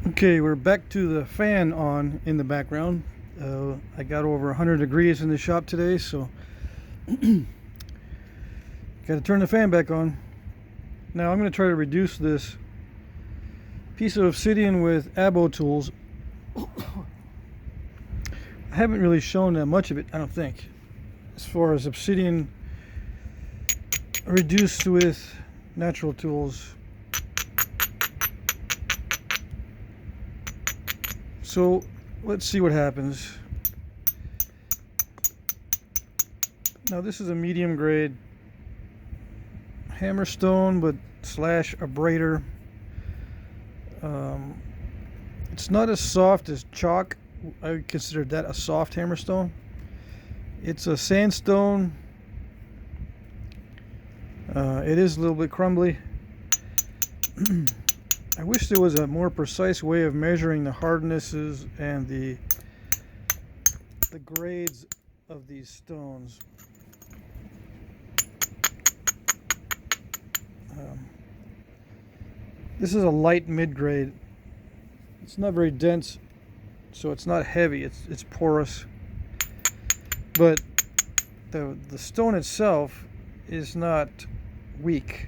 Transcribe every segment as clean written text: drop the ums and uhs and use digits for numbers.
Okay, we're back to the fan on in the background. I got over 100 degrees in the shop today, so got to turn the fan back on. Now I'm going to try to reduce this piece of Obsidian with abo tools. I haven't really shown that much of it, I don't think, as far as Obsidian reduced with natural tools. So let's see what happens. Now this is a medium grade hammerstone, but slash abrader. It's not as soft as chalk. I would consider that a soft hammerstone. It's a sandstone. It is a little bit crumbly. I wish there was a more precise way of measuring the hardnesses and the grades of these stones. This is a light mid-grade. It's not very dense, so it's not heavy. It's porous, but the stone itself is not weak.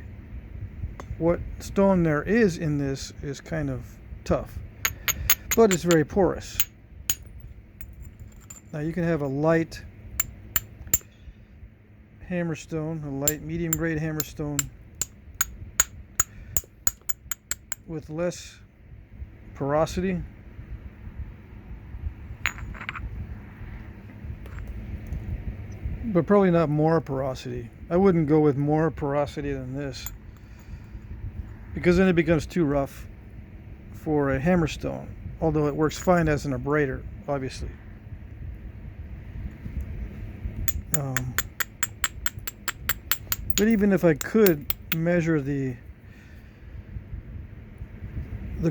What stone there is in this is kind of tough, but it's very porous. Now you can have a light hammerstone, a light medium grade hammerstone with less porosity. But probably not more porosity. I wouldn't go with more porosity than this, because then it becomes too rough for a hammerstone, although it works fine as an abrader, obviously. But even if I could measure the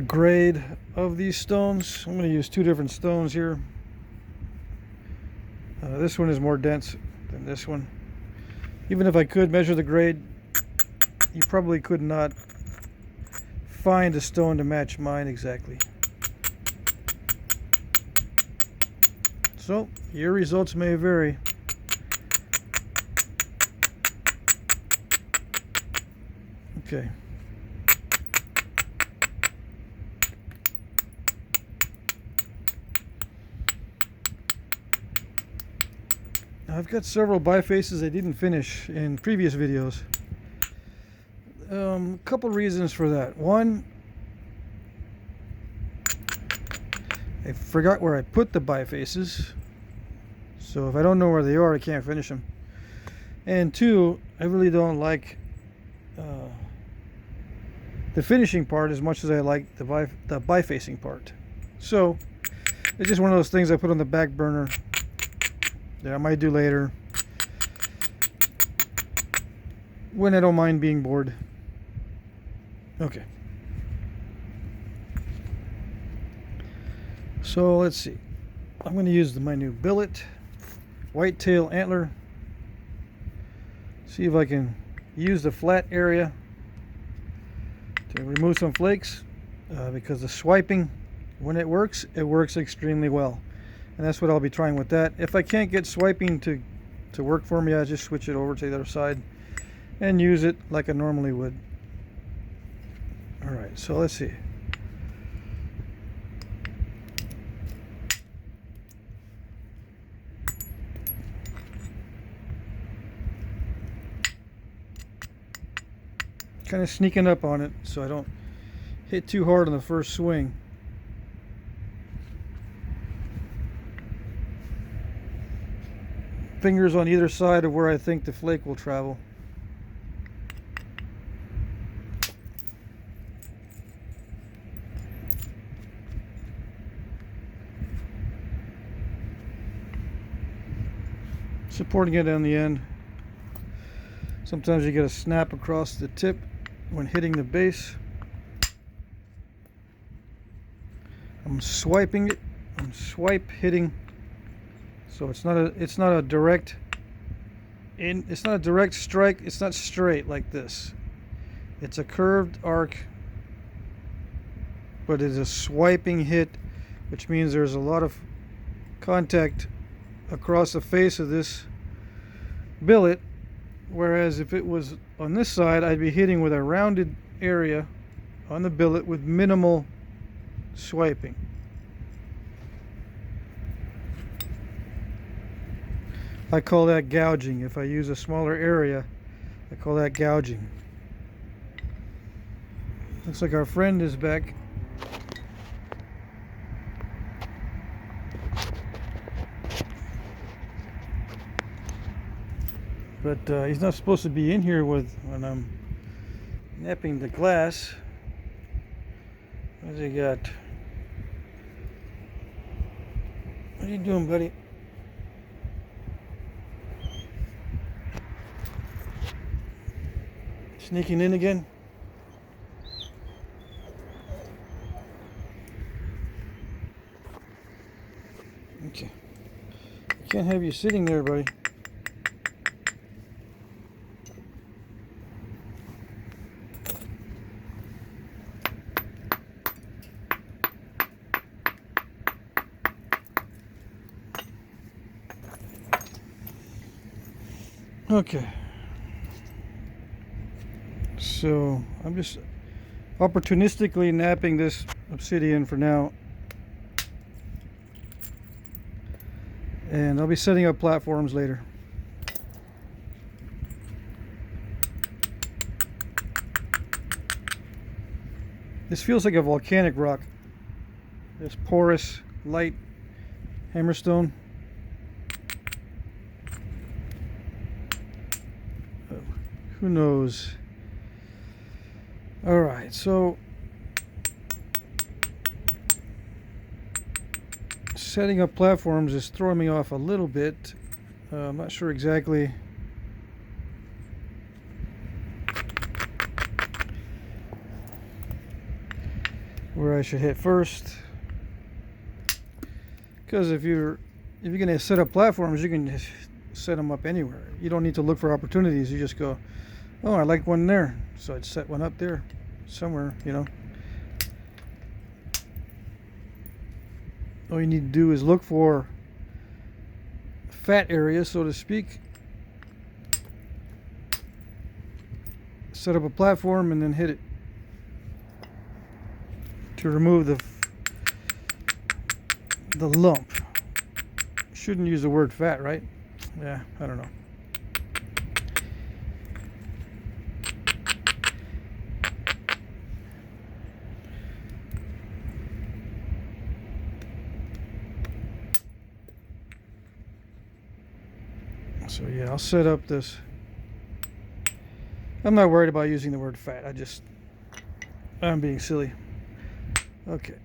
grade of these stones, I'm going to use two different stones here. This one is more dense than this one. Even if I could measure the grade, you probably could not find a stone to match mine exactly. So your results may vary. Okay. Now I've got several bifaces I didn't finish in previous videos. A couple reasons for that. One, I forgot where I put the bifaces, so if I don't know where they are, I can't finish them. And two, I really don't like the finishing part as much as I like the bifacing part. So it's just one of those things I put on the back burner that I might do later when I don't mind being bored. Okay. So let's see. I'm going to use my new Billet whitetail antler. See if I can use the flat area to remove some flakes, because the swiping, when it works extremely well. And that's what I'll be trying with that. If I can't get swiping to work for me, I'll just switch it over to the other side and use it like I normally would. Alright, so let's see. Kind of sneaking up on it so I don't hit too hard on the first swing. Fingers on either side of where I think the flake will travel. Supporting it on the end. Sometimes you get a snap across the tip when hitting the base. I'm swiping it. I'm swipe hitting. So it's not a direct strike. It's not straight like this. It's a curved arc, but it's a swiping hit, which means there's a lot of contact across the face of this billet, whereas if it was on this side, I'd be hitting with a rounded area on the billet with minimal swiping. I call that gouging. If I use a smaller area, I call that gouging. Looks like our friend is back. But he's not supposed to be in here when I'm napping the glass. What's he got? What are you doing, buddy? Sneaking in again? Okay. I can't have you sitting there, buddy. Okay. So I'm just opportunistically napping this Obsidian for now, and I'll be setting up platforms later. This feels like a volcanic rock, this porous light hammerstone. Who knows? All right, so setting up platforms is throwing me off a little bit. I'm not sure exactly where I should hit first, because if you're going to set up platforms, you can set them up anywhere. You don't need to look for opportunities. You just go, oh, I like one there, so I'd set one up there somewhere, you know. All you need to do is look for fat areas, so to speak, set up a platform, and then hit it to remove the lump. Shouldn't use the word fat, right? Yeah, I don't know. So yeah, I'll set up this. I'm not worried about using the word fat. I'm being silly. Okay.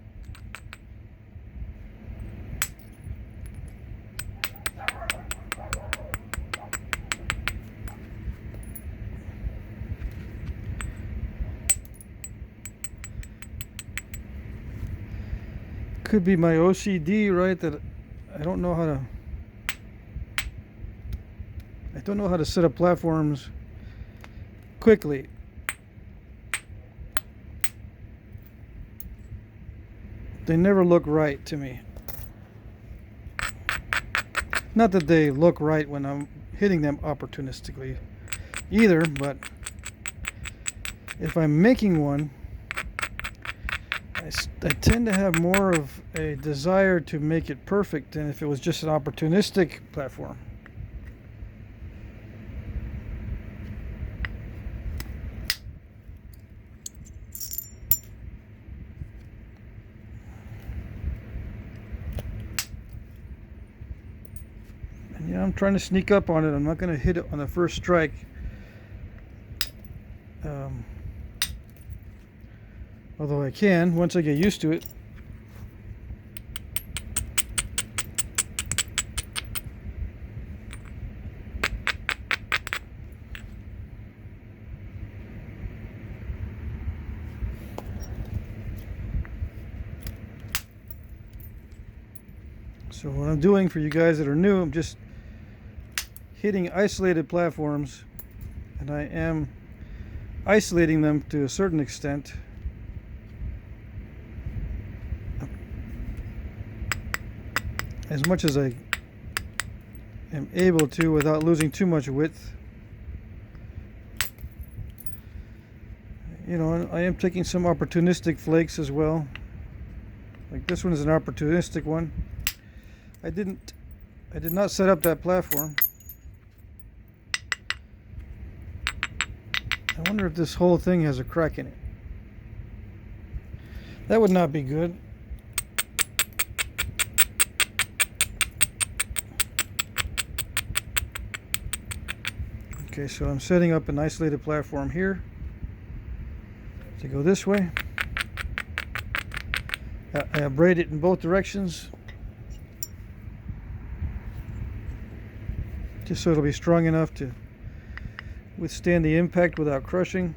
Could be my OCD, right? That I don't know how to set up platforms quickly. They never look right to me. Not that they look right when I'm hitting them opportunistically either, but if I'm making one, I tend to have more of a desire to make it perfect than if it was just an opportunistic platform. And yeah, I'm trying to sneak up on it. I'm not going to hit it on the first strike. Although I can once I get used to it. So what I'm doing for you guys that are new, I'm just hitting isolated platforms, and I am isolating them to a certain extent. as much as I am able to without losing too much width. You know, I am taking some opportunistic flakes as well. Like this one is an opportunistic one. I did not set up that platform. I wonder if this whole thing has a crack in it. That would not be good. Okay, so I'm setting up an isolated platform here to go this way. I abrade it in both directions just so it'll be strong enough to withstand the impact without crushing.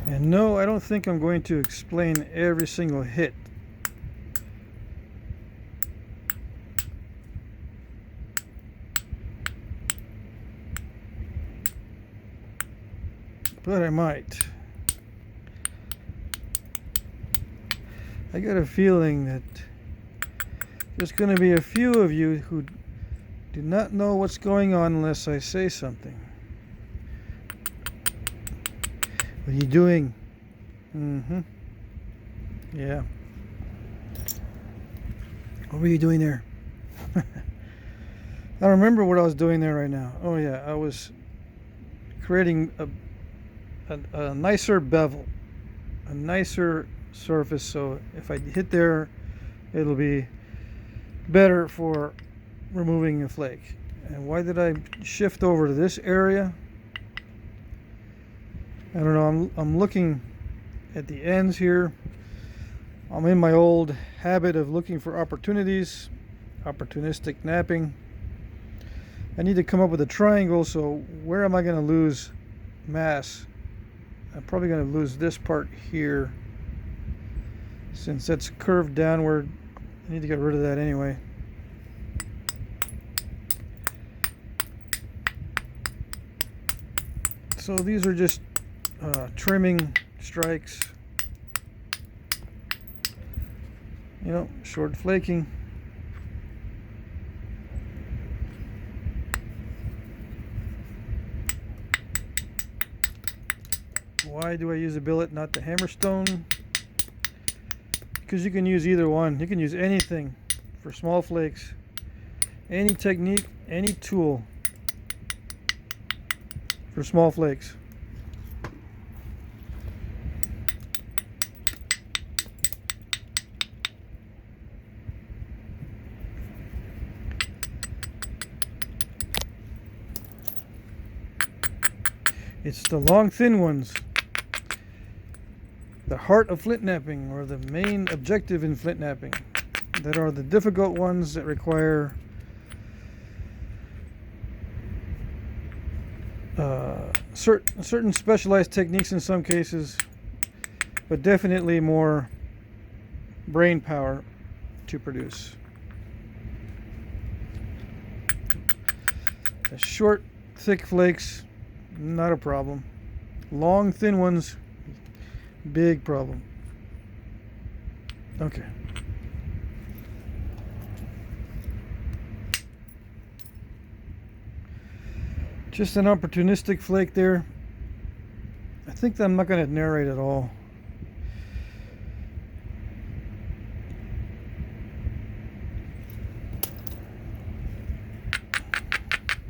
And no, I don't think I'm going to explain every single hit. But I might. I got a feeling that there's going to be a few of you who do not know what's going on unless I say something. What are you doing? Yeah. What were you doing there? I don't remember what I was doing there right now. Oh yeah, I was creating a nicer bevel, a nicer surface, so if I hit there it'll be better for removing a flake. And why did I shift over to this area? I don't know. I'm looking at the ends here. I'm in my old habit of looking for opportunities, opportunistic napping. I need to come up with a triangle, so where am I going to lose mass? I'm probably going to lose this part here. Since that's curved downward, I need to get rid of that anyway. So these are just trimming strikes. You know, short flaking. Why do I use a billet, not the hammerstone? Because you can use either one. You can use anything for small flakes. Any technique, any tool for small flakes. It's the long, thin ones. The heart of flint napping, or the main objective in flint napping, that are the difficult ones that require certain specialized techniques in some cases, but definitely more brain power to produce. The short, thick flakes, not a problem. Long, thin ones, big problem. Okay. Just an opportunistic flake there. I think that I'm not going to narrate at all.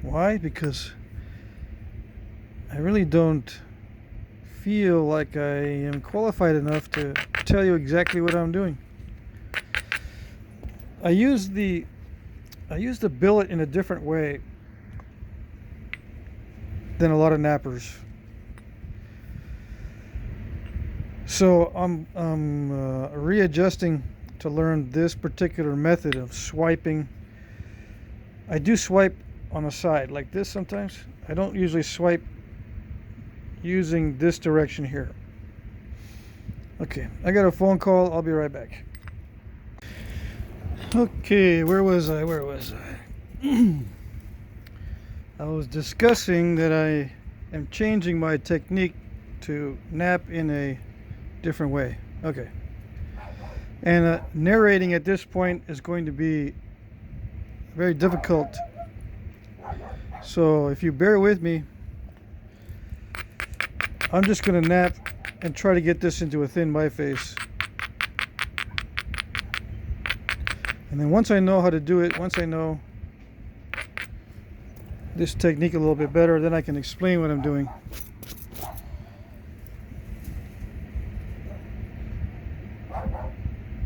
Why? Because I really don't feel like I am qualified enough to tell you exactly what I'm doing. I use the billet in a different way than a lot of nappers. So I'm readjusting to learn this particular method of swiping. I do swipe on a side like this sometimes. I don't usually swipe using this direction here. Okay, I got a phone call. I'll be right back. Okay, where was I? I was discussing that I am changing my technique to nap in a different way. Okay. And narrating at this point is going to be very difficult. So if you bear with me, I'm just going to nap and try to get this into a thin biface. And then once I know how to do it, once I know this technique a little bit better, then I can explain what I'm doing.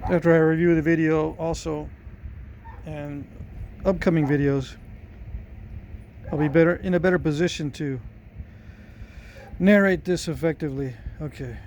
After I review the video also, and upcoming videos, I'll be in a better position to narrate this effectively. Okay.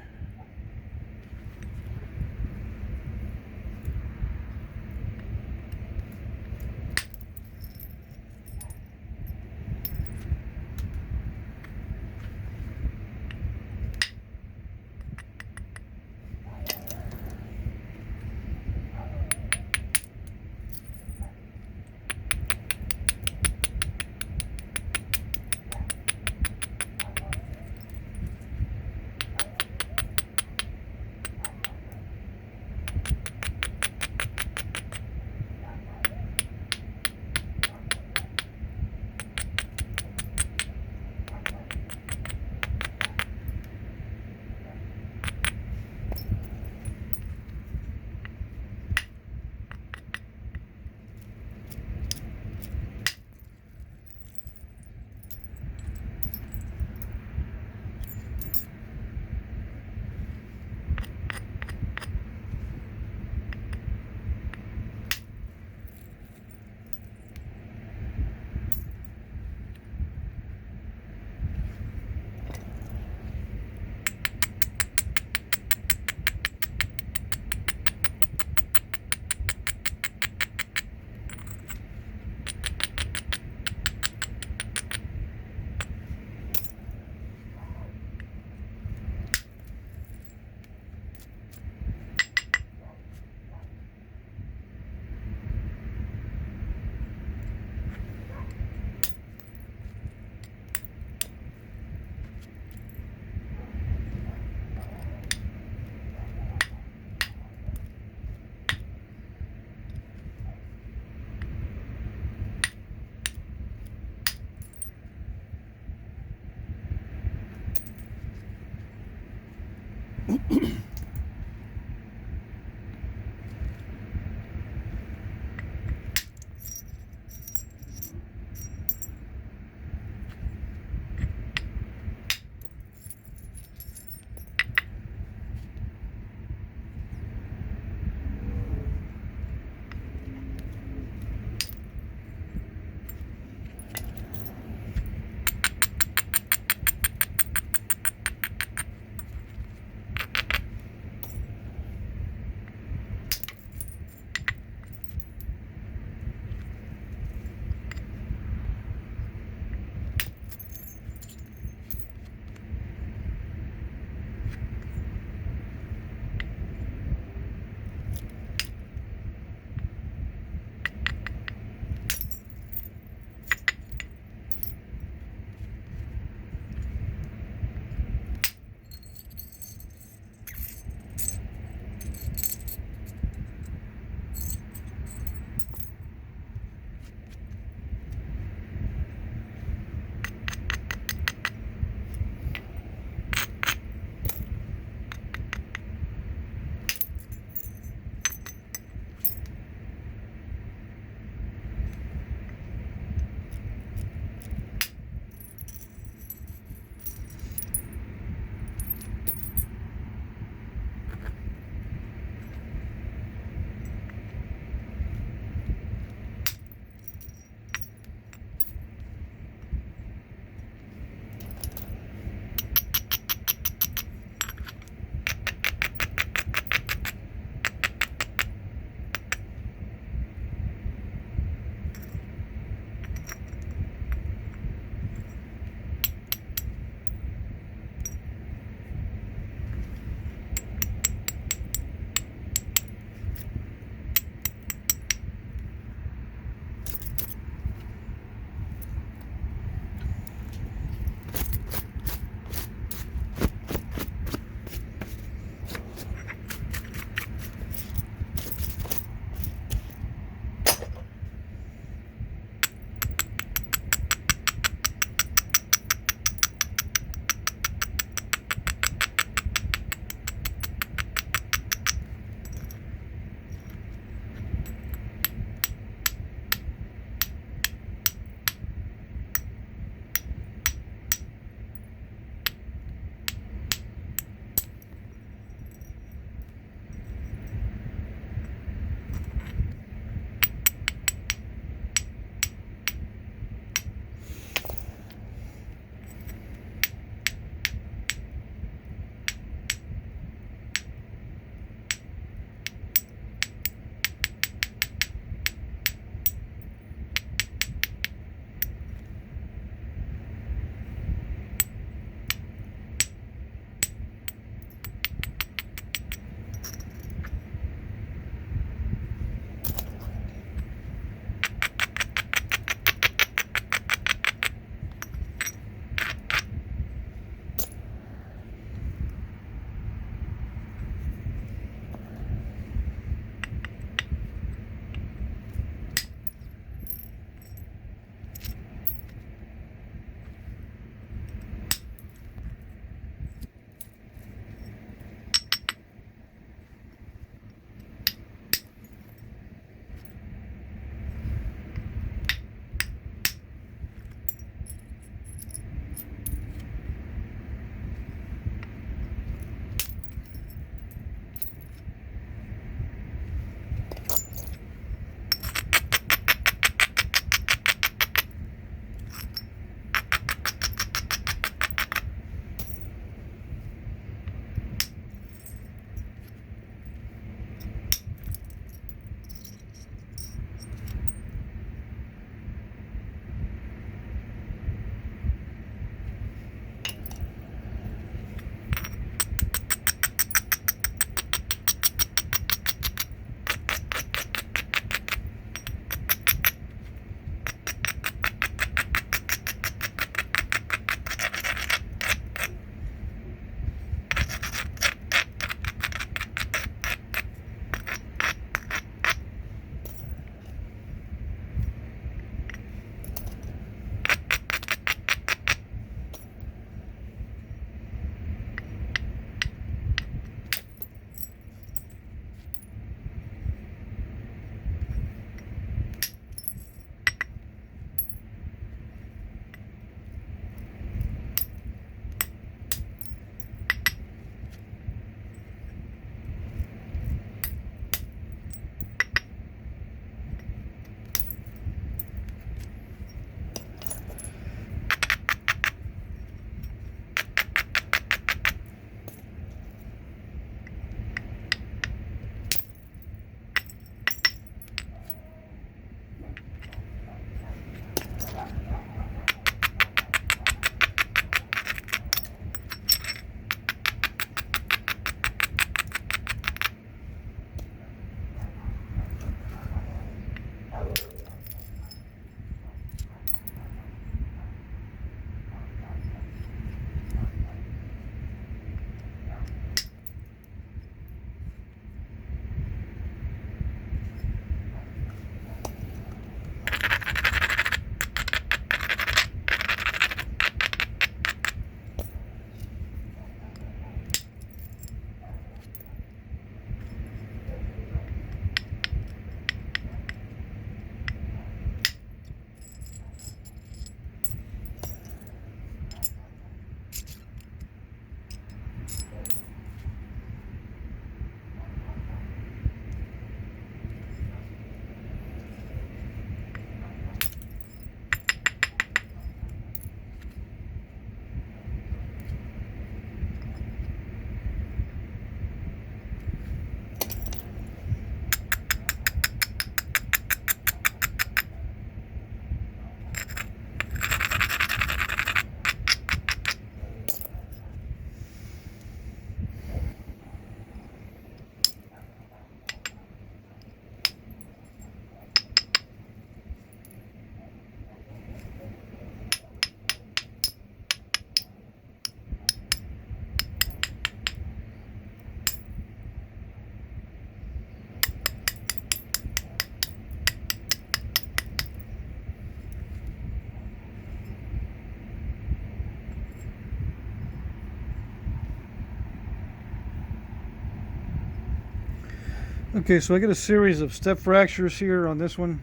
Okay, so I get a series of step fractures here on this one.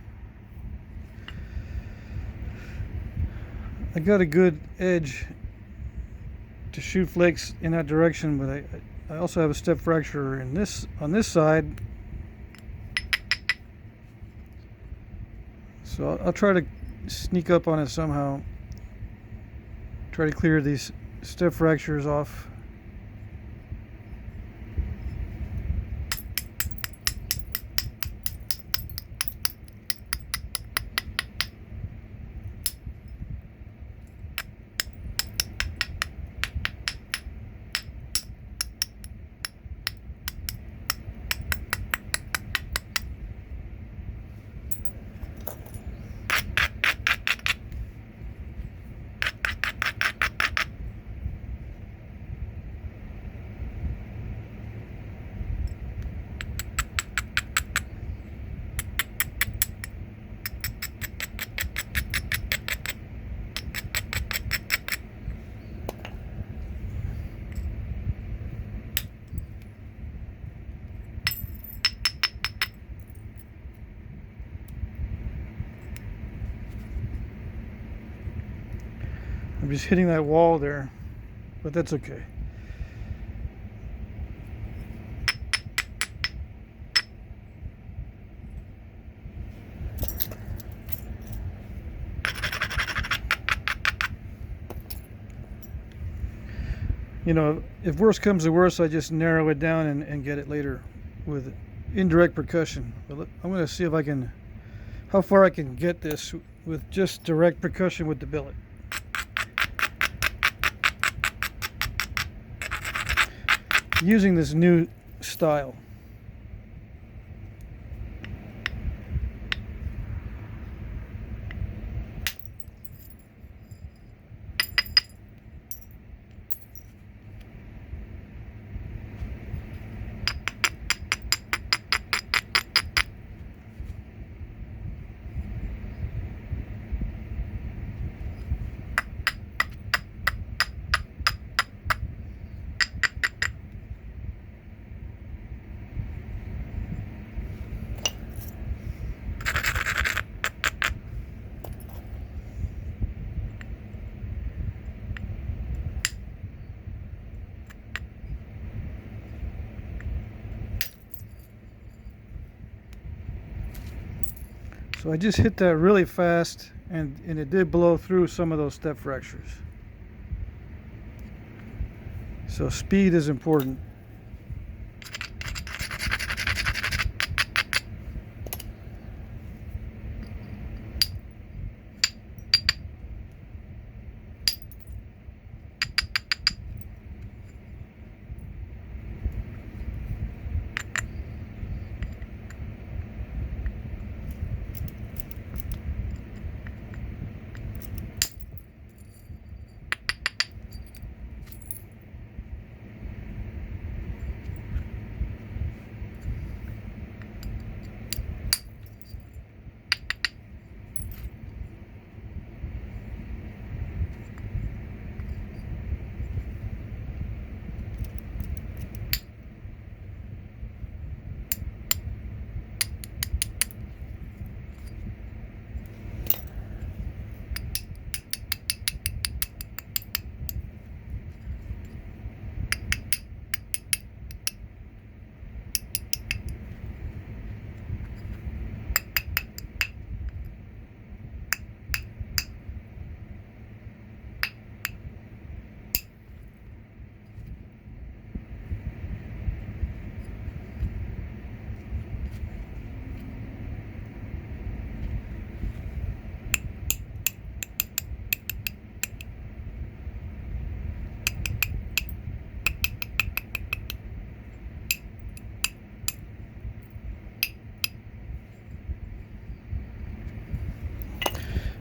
I got a good edge to shoot flakes in that direction, but I also have a step fracture in this on this side. So I'll try to sneak up on it somehow. Try to clear these step fractures off. I'm just hitting that wall there, but that's okay. You know, if worse comes to worse, I just narrow it down and get it later with indirect percussion. But I'm going to see if I can, how far I can get this with just direct percussion with the billet. Using this new style. So I just hit that really fast, and it did blow through some of those step fractures. So speed is important.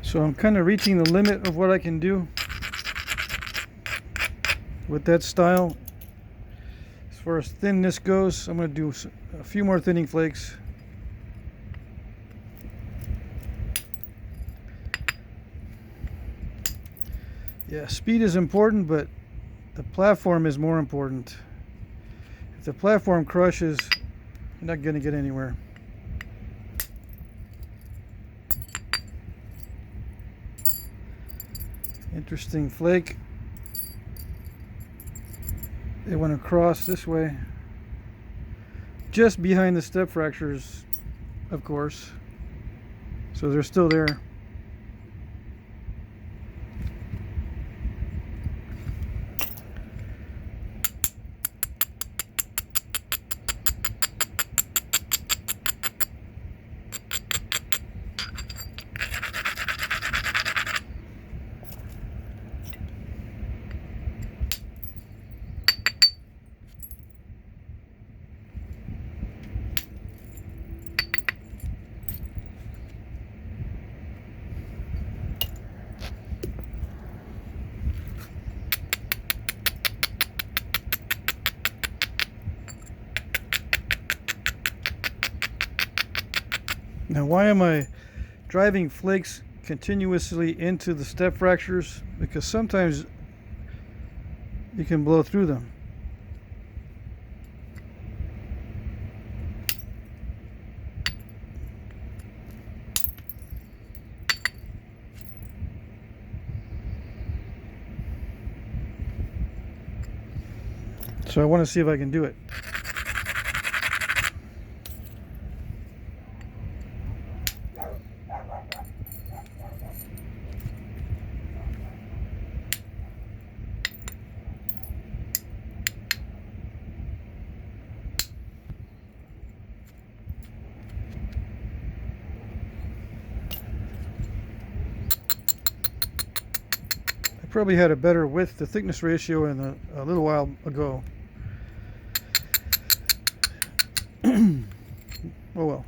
So I'm kind of reaching the limit of what I can do with that style. As far as thinness goes, I'm going to do a few more thinning flakes. Yeah, speed is important, but the platform is more important. If the platform crushes, You're not going to get anywhere. Interesting flake. It went across this way, just behind the step fractures, of course. So they're still there. Now, why am I driving flakes continuously into the step fractures? Because sometimes you can blow through them. So I want to see if I can do it. Probably had a better width to thickness ratio in a little while ago. Oh well.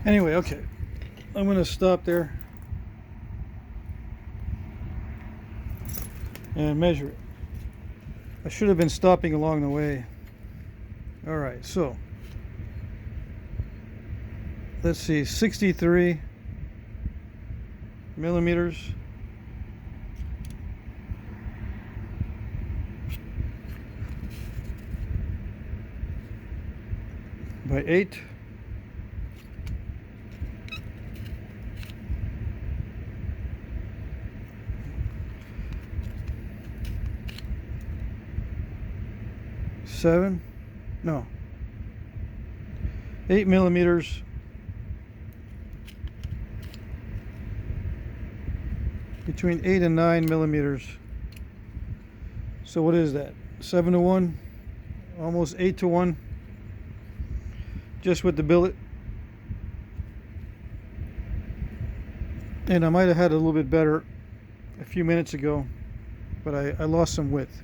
Anyway, okay, I'm going to stop there and measure it. I should have been stopping along the way. All right, so let's see, 63 millimeters by 8. Seven, no, 8 millimeters between 8 and 9 millimeters. So what is that? 7 to 1, almost 8 to 1, just with the billet. And I might have had a little bit better a few minutes ago, but I lost some width.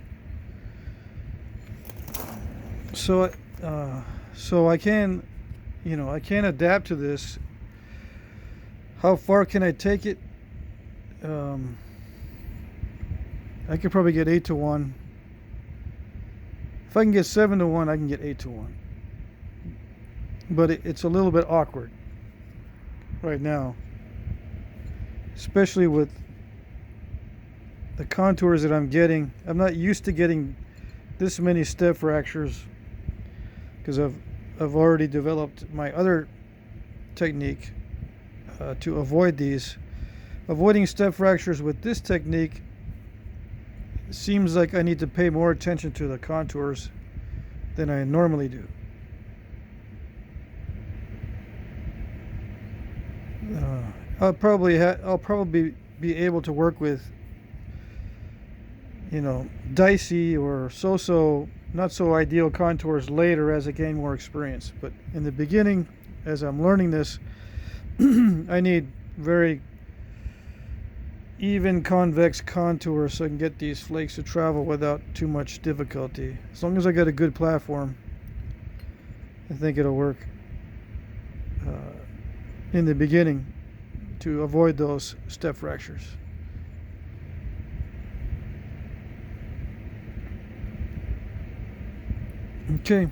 So I can, I can adapt to this. How far can I take it? I could probably get 8 to 1. If I can get 7 to 1, I can get 8 to 1. But it's a little bit awkward right now, especially with the contours that I'm getting. I'm not used to getting this many step fractures, because I've already developed my other technique to avoid these. Avoiding step fractures with this technique seems like I need to pay more attention to the contours than I normally do. I'll probably be able to work with, dicey or so not so ideal contours later as I gain more experience. But in the beginning, as I'm learning this, I need very even convex contours so I can get these flakes to travel without too much difficulty. As long as I got a good platform, I think it'll work in the beginning to avoid those step fractures. Okay.